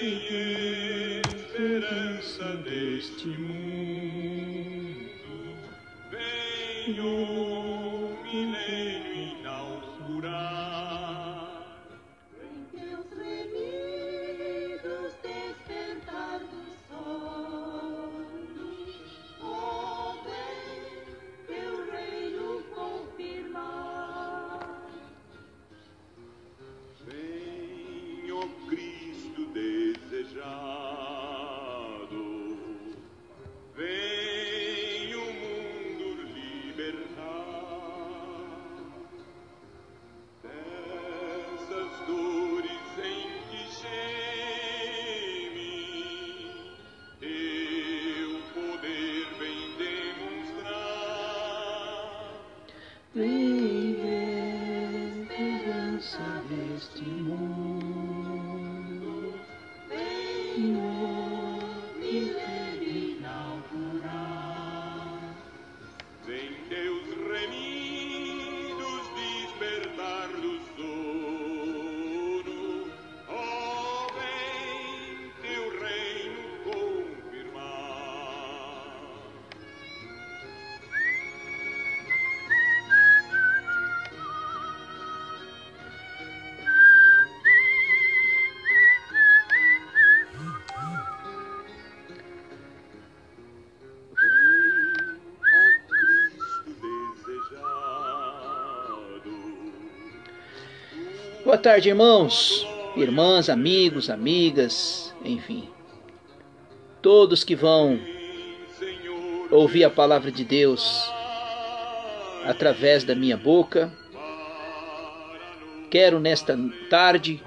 Vem, esperança deste mundo, vem o milênio inaugurar. Vem teus remidos despertar do sono, oh, vem teu reino confirmar. Vem, ó Cristo desejado, vem o mundo libertar dessas dores em que geme, teu poder vem demonstrar. Vem, esperança deste mundo, vem o milênio inaugurar. Vem teus remidos despertar do sono, oh, vem teu reino confirmar. Boa tarde, irmãos, irmãs, amigos, amigas, enfim, todos que vão ouvir a palavra de Deus através da minha boca. Quero nesta tarde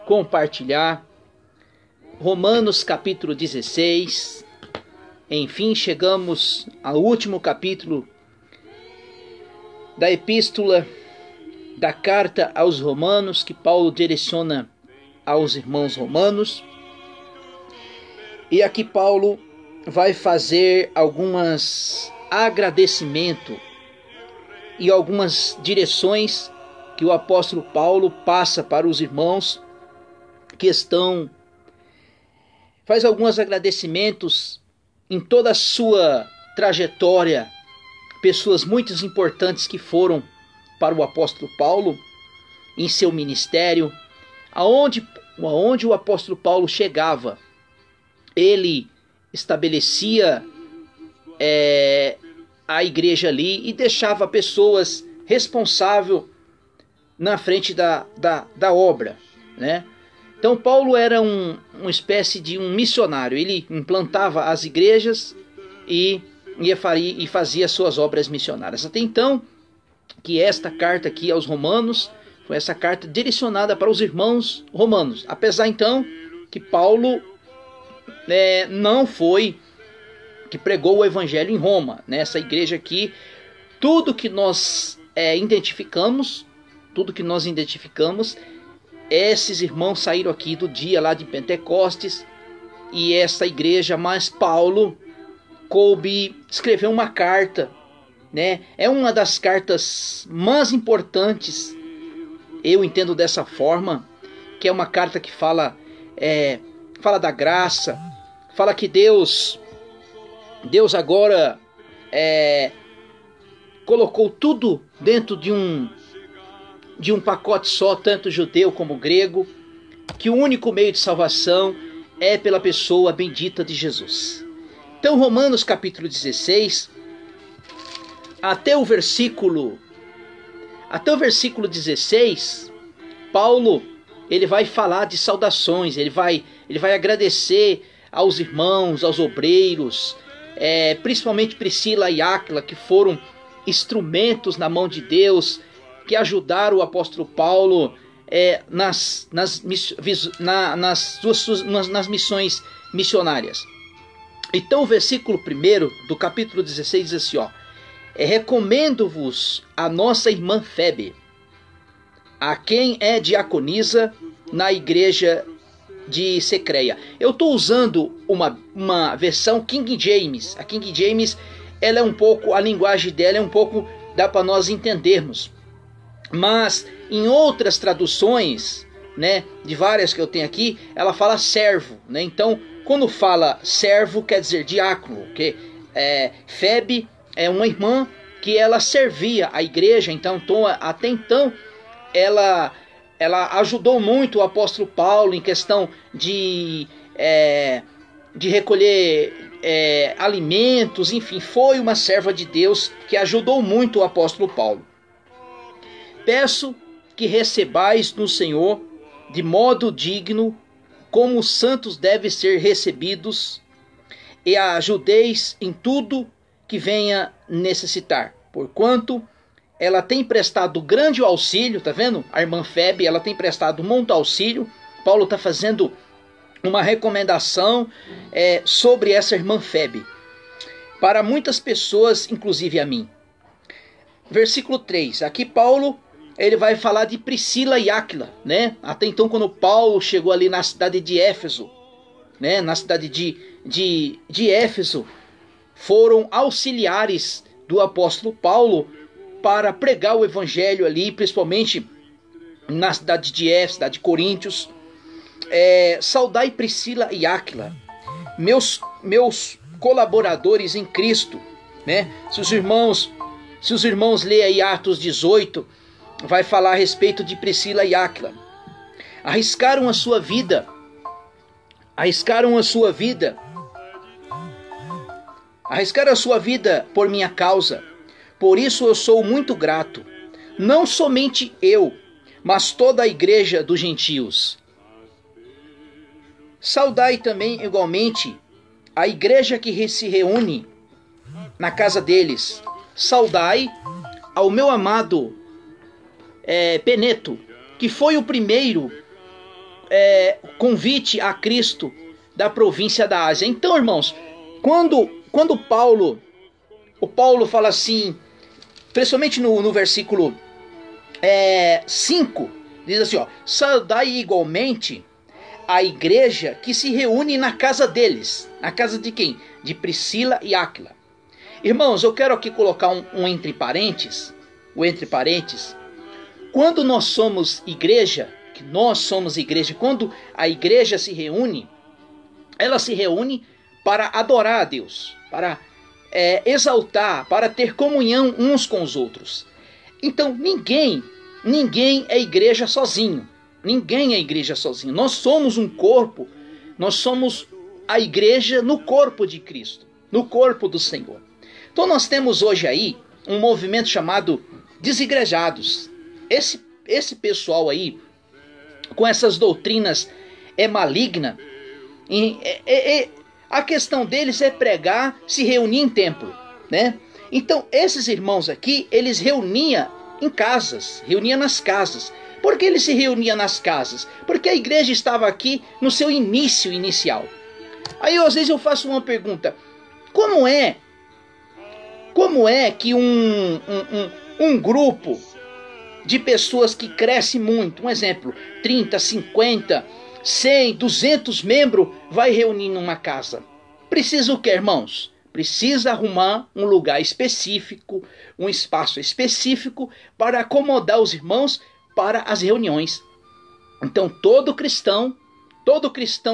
compartilhar Romanos capítulo 16. Enfim, chegamos ao último capítulo da epístola da carta aos Romanos, que Paulo direciona aos irmãos romanos. E aqui Paulo vai fazer alguns agradecimentos e algumas direções que o apóstolo Paulo passa para os irmãos que estão. Faz alguns agradecimentos em toda a sua trajetória, pessoas muito importantes que foram para o apóstolo Paulo em seu ministério, aonde o apóstolo Paulo chegava, ele estabelecia a igreja ali e deixava pessoas responsáveis na frente da obra, né? Então Paulo era uma espécie de um missionário. Ele implantava as igrejas e fazia suas obras missionárias. Até então, que esta carta aqui aos Romanos foi essa carta direcionada para os irmãos romanos. Apesar então que Paulo não foi que pregou o evangelho em Roma, nessa igreja aqui, tudo que nós identificamos, esses irmãos saíram aqui do dia lá de Pentecostes e essa igreja, mas Paulo coube escrever uma carta, né? É uma das cartas mais importantes, eu entendo dessa forma, que é uma carta que fala da graça, fala que Deus agora colocou tudo dentro de um pacote só, tanto judeu como grego, que o único meio de salvação é pela pessoa bendita de Jesus. Então Romanos capítulo 16, até o versículo 16, Paulo ele vai falar de saudações, ele vai agradecer aos irmãos, aos obreiros, principalmente Priscila e Áquila, que foram instrumentos na mão de Deus, que ajudaram o apóstolo Paulo nas missões missionárias. Então o versículo 1 do capítulo 16 diz assim, ó: recomendo-vos a nossa irmã Febe, a quem é diaconisa na igreja de Secreia. Eu estou usando uma versão King James. A King James, ela é um pouco, a linguagem dela é um pouco, dá para nós entendermos. Mas em outras traduções, né, de várias que eu tenho aqui, ela fala servo, né? Então, quando fala servo, quer dizer diácono, que Febe é uma irmã que ela servia a igreja, então até então ela ajudou muito o apóstolo Paulo em questão de recolher alimentos, enfim, foi uma serva de Deus que ajudou muito o apóstolo Paulo. Peço que recebais no Senhor de modo digno, como os santos devem ser recebidos, e a ajudeis em tudo que venha necessitar, porquanto ela tem prestado grande auxílio, tá vendo? A irmã Febe, ela tem prestado muito auxílio. Paulo está fazendo uma recomendação sobre essa irmã Febe, para muitas pessoas, inclusive a mim. Versículo 3, aqui Paulo ele vai falar de Priscila e Áquila, né? Até então, quando Paulo chegou ali na cidade de Éfeso, né? Na cidade de Éfeso, foram auxiliares do apóstolo Paulo para pregar o evangelho ali, principalmente na cidade de Éfeso, cidade de Coríntios. Saudai Priscila e Áquila, meus colaboradores em Cristo, né? Se os irmãos lerem aí Atos 18, vai falar a respeito de Priscila e Áquila. Arriscaram a sua vida por minha causa. Por isso eu sou muito grato, não somente eu, mas toda a igreja dos gentios. Saudai também igualmente a igreja que se reúne na casa deles. Saudai ao meu amado Peneto, que foi o primeiro convite a Cristo da província da Ásia. Então, irmãos, quando Paulo fala assim, principalmente no versículo 5, diz assim, saudai igualmente a igreja que se reúne na casa deles. Na casa de quem? De Priscila e Áquila. Irmãos, eu quero aqui colocar um entre parênteses. Quando nós somos igreja, quando a igreja se reúne, ela se reúne para adorar a Deus, para exaltar, para ter comunhão uns com os outros. Então ninguém é igreja sozinho. Ninguém é igreja sozinho. Nós somos um corpo, nós somos a igreja no corpo de Cristo, no corpo do Senhor. Então nós temos hoje aí um movimento chamado desigrejados. Esse pessoal aí, com essas doutrinas maligna, a questão deles é pregar, se reunir em templo, né? Então esses irmãos aqui, eles reuniam em casas, reuniam nas casas. Por que eles se reuniam nas casas? Porque a igreja estava aqui no seu inicial. Aí às vezes eu faço uma pergunta: como é que um grupo de pessoas que cresce muito, um exemplo, 30, 50, 100, 200 membros, vai reunir numa casa? Precisa o que, irmãos? Precisa arrumar um lugar específico, um espaço específico para acomodar os irmãos para as reuniões. Então todo cristão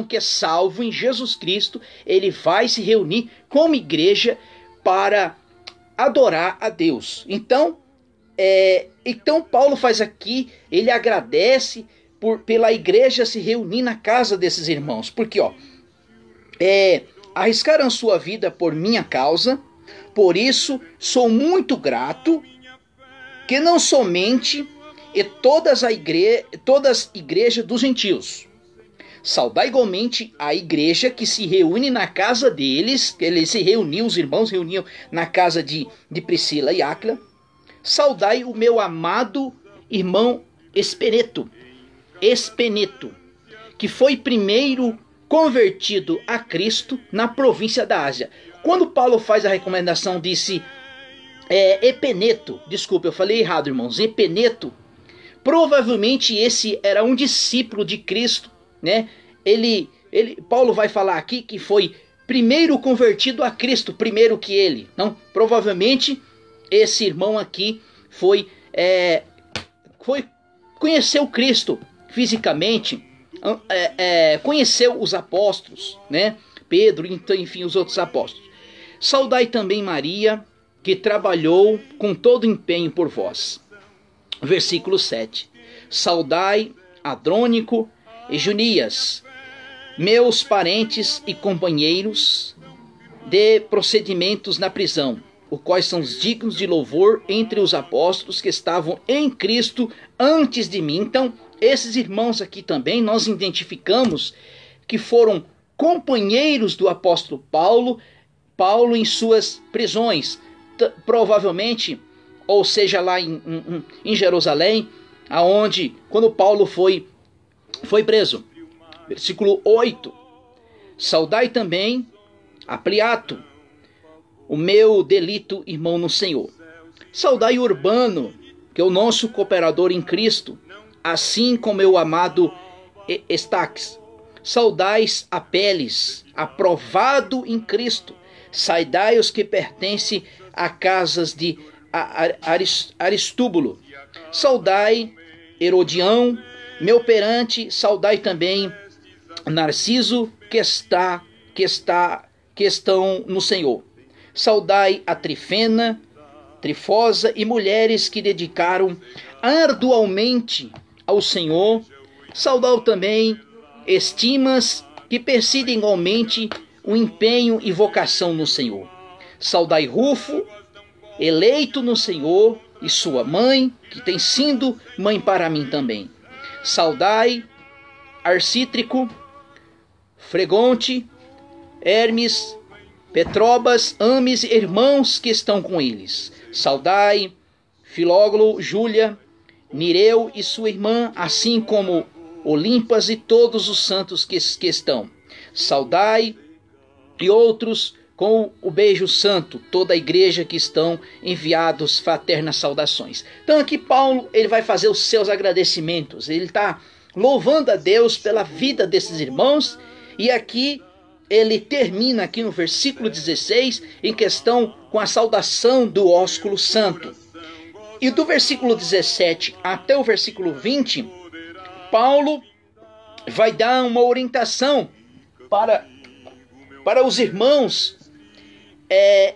que é salvo em Jesus Cristo, ele vai se reunir como igreja para adorar a Deus. Então Paulo faz aqui, ele agradece pela igreja se reunir na casa desses irmãos, porque arriscaram sua vida por minha causa, por isso sou muito grato, que não somente todas as igrejas dos gentios. Saudai igualmente a igreja que se reúne na casa deles, que eles se reuniam, os irmãos reuniam na casa de Priscila e Áquila. Saudai o meu amado irmão Espeneto, que foi primeiro convertido a Cristo na província da Ásia. Quando Paulo faz a recomendação, disse Epeneto, desculpa, eu falei errado, irmãos, Epeneto, provavelmente esse era um discípulo de Cristo, né? Paulo vai falar aqui que foi primeiro convertido a Cristo, primeiro que ele. Não, provavelmente esse irmão aqui conheceu Cristo, fisicamente, conheceu os apóstolos, né? Pedro, então, enfim, os outros apóstolos. Saudai também Maria, que trabalhou com todo empenho por vós. Versículo 7. Saudai Adrônico e Junias, meus parentes e companheiros de procedimentos na prisão, os quais são dignos de louvor entre os apóstolos que estavam em Cristo antes de mim. Então, esses irmãos aqui também nós identificamos que foram companheiros do apóstolo Paulo em suas prisões, provavelmente, ou seja, lá em Jerusalém, aonde, quando Paulo foi preso. Versículo 8. Saudai também Ampliato, o meu delito irmão no Senhor. Saudai Urbano, que é o nosso cooperador em Cristo, assim como meu amado Estaques. Saudais Apeles, aprovado em Cristo. Saudai os que pertencem a casas de Aristúbulo. Saudai Herodião, meu perante. Saudai também Narciso, que estão no Senhor. Saudai a Trifena, Trifosa e mulheres que dedicaram arduamente ao Senhor. Saudai também Estimas, que persidem igualmente o empenho e vocação no Senhor. Saudai Rufo, eleito no Senhor, e sua mãe, que tem sido mãe para mim também. Saudai Arcítrico, Fregonte, Hermes, Petrobas, Ames e irmãos que estão com eles. Saudai Filógolo, Júlia, Nireu e sua irmã, assim como Olimpas e todos os santos que estão. Saudai e outros com o beijo santo, toda a igreja que estão enviados fraternas saudações. Então aqui Paulo ele vai fazer os seus agradecimentos, ele está louvando a Deus pela vida desses irmãos, e aqui ele termina aqui no versículo 16 em questão com a saudação do ósculo santo. E do versículo 17 até o versículo 20, Paulo vai dar uma orientação para os irmãos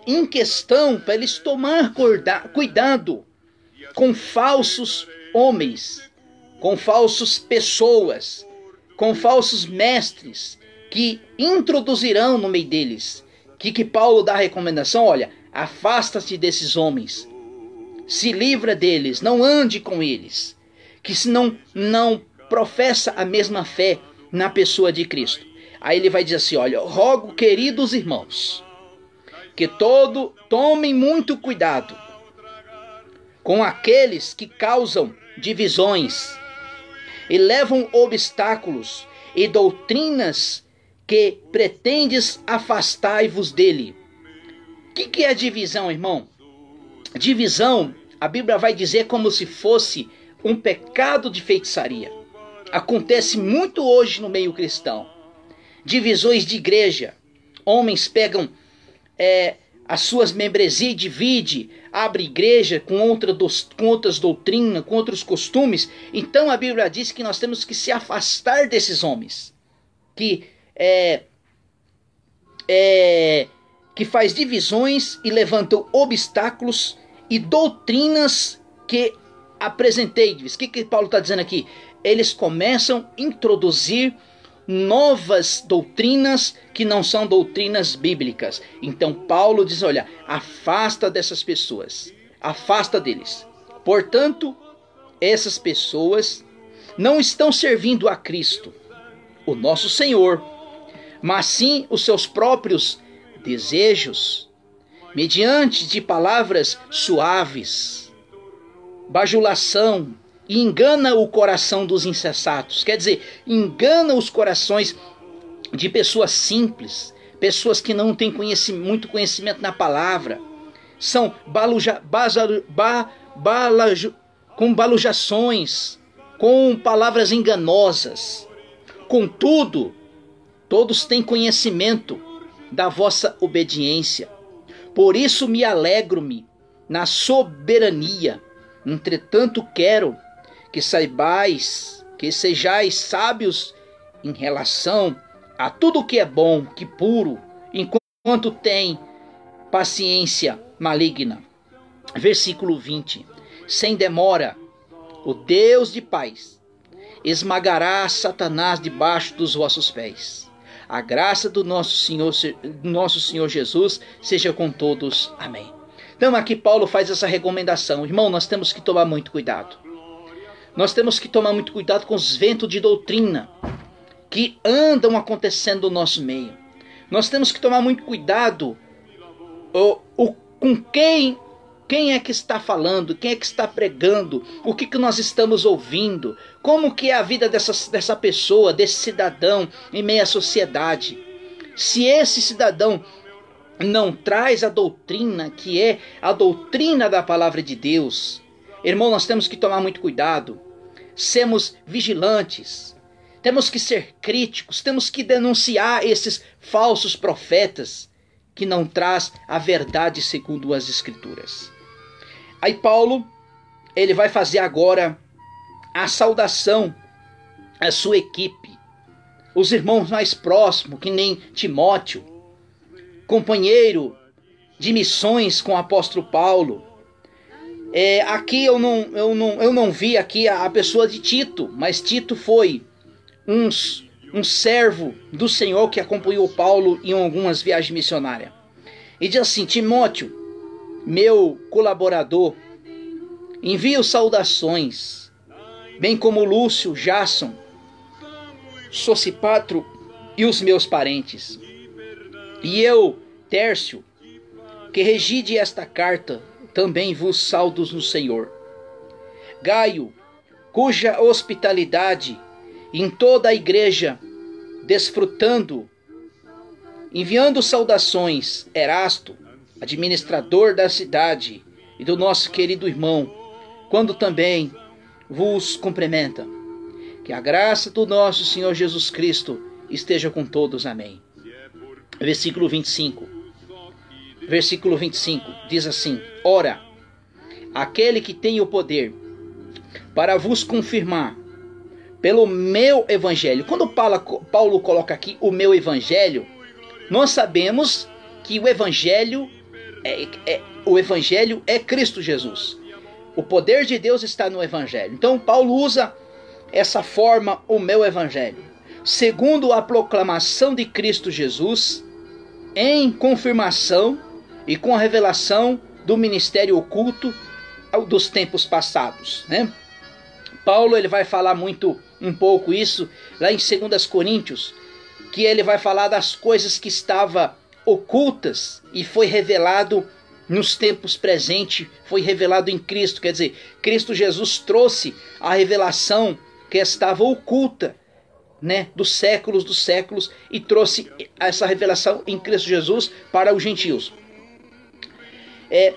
em questão, para eles tomar cuidado com falsos homens, com falsas pessoas, com falsos mestres que introduzirão no meio deles. Que Paulo dá a recomendação? Olha, afasta-se desses homens, se livra deles, não ande com eles, que se não professa a mesma fé na pessoa de Cristo. Aí ele vai dizer assim, olha, rogo, queridos irmãos, que tomem muito cuidado com aqueles que causam divisões e levam obstáculos e doutrinas que pretendes afastai-vos dele. O que é divisão, irmão? Divisão, a Bíblia vai dizer como se fosse um pecado de feitiçaria. Acontece muito hoje no meio cristão. Divisões de igreja. Homens pegam as suas membresias e divide, abre igreja com outras doutrinas, com outros costumes. Então a Bíblia diz que nós temos que se afastar desses homens que faz divisões e levantam obstáculos e doutrinas que apresentei-lhes. O que Paulo está dizendo aqui? Eles começam a introduzir novas doutrinas que não são doutrinas bíblicas. Então Paulo diz, olha, afasta dessas pessoas, afasta deles. Portanto, essas pessoas não estão servindo a Cristo, o nosso Senhor, mas sim os seus próprios desejos, mediante de palavras suaves, bajulação, e engana o coração dos insensatos. Quer dizer, engana os corações de pessoas simples, pessoas que não têm muito conhecimento na palavra. São com balujações, com palavras enganosas. Contudo, todos têm conhecimento da vossa obediência. Por isso me alegro-me na soberania. Entretanto, quero que saibais que sejais sábios em relação a tudo que é bom, que puro, enquanto tem paciência maligna. Versículo 20. Sem demora, o Deus de paz esmagará Satanás debaixo dos vossos pés. A graça do nosso Senhor Jesus seja com todos. Amém. Então aqui Paulo faz essa recomendação. Irmão, nós temos que tomar muito cuidado. Nós temos que tomar muito cuidado com os ventos de doutrina que andam acontecendo no nosso meio. Nós temos que tomar muito cuidado com quem é que está falando, quem é que está pregando, o que nós estamos ouvindo, como que é a vida dessa pessoa, desse cidadão em meio à sociedade. Se esse cidadão não traz a doutrina, que é a doutrina da palavra de Deus, irmão, nós temos que tomar muito cuidado, sermos vigilantes, temos que ser críticos, temos que denunciar esses falsos profetas que não traz a verdade segundo as Escrituras. Aí Paulo, ele vai fazer agora a saudação à sua equipe, os irmãos mais próximos, que nem Timóteo, companheiro de missões com o apóstolo Paulo. Aqui eu não vi aqui a pessoa de Tito, mas Tito foi um servo do Senhor que acompanhou Paulo em algumas viagens missionárias. E diz assim: Timóteo, meu colaborador, envio saudações, bem como Lúcio, Jason, Sosipatro e os meus parentes. E eu, Tércio, que regide esta carta, também vos saudo no Senhor. Gaio, cuja hospitalidade em toda a igreja desfrutando, enviando saudações, Erasto, administrador da cidade, e do nosso querido irmão, quando também vos cumprimenta. Que a graça do nosso Senhor Jesus Cristo esteja com todos. Amém. Versículo 25. Versículo 25 diz assim: Ora, aquele que tem o poder para vos confirmar pelo meu evangelho. Quando Paulo coloca aqui o meu evangelho, nós sabemos que o evangelho é Cristo Jesus. O poder de Deus está no evangelho. Então Paulo usa essa forma, o meu evangelho, segundo a proclamação de Cristo Jesus, em confirmação e com a revelação do ministério oculto dos tempos passados, né? Paulo, ele vai falar um pouco isso lá em 2 Coríntios, que ele vai falar das coisas que estavam ocultas e foi revelado nos tempos presentes, foi revelado em Cristo. Quer dizer, Cristo Jesus trouxe a revelação que estava oculta, né, dos séculos, e trouxe essa revelação em Cristo Jesus para os gentios.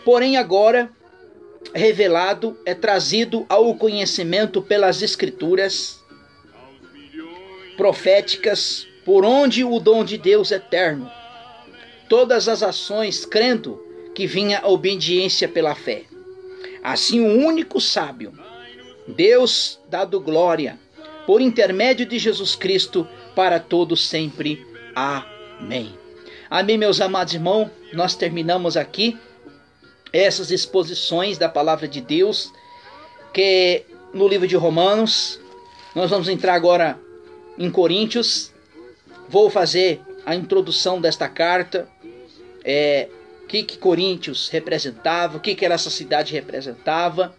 Porém agora revelado, trazido ao conhecimento pelas Escrituras proféticas, por onde o dom de Deus eterno, todas as ações crendo que vinha a obediência pela fé. Assim o único sábio, Deus dado glória, por intermédio de Jesus Cristo, para todos sempre. Amém. Amém, meus amados irmãos, nós terminamos aqui essas exposições da palavra de Deus, que no livro de Romanos. Nós vamos entrar agora em Coríntios. Vou fazer a introdução desta carta, o que Coríntios representava, o que essa cidade representava.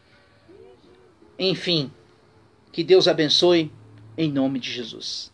Enfim, que Deus abençoe em nome de Jesus.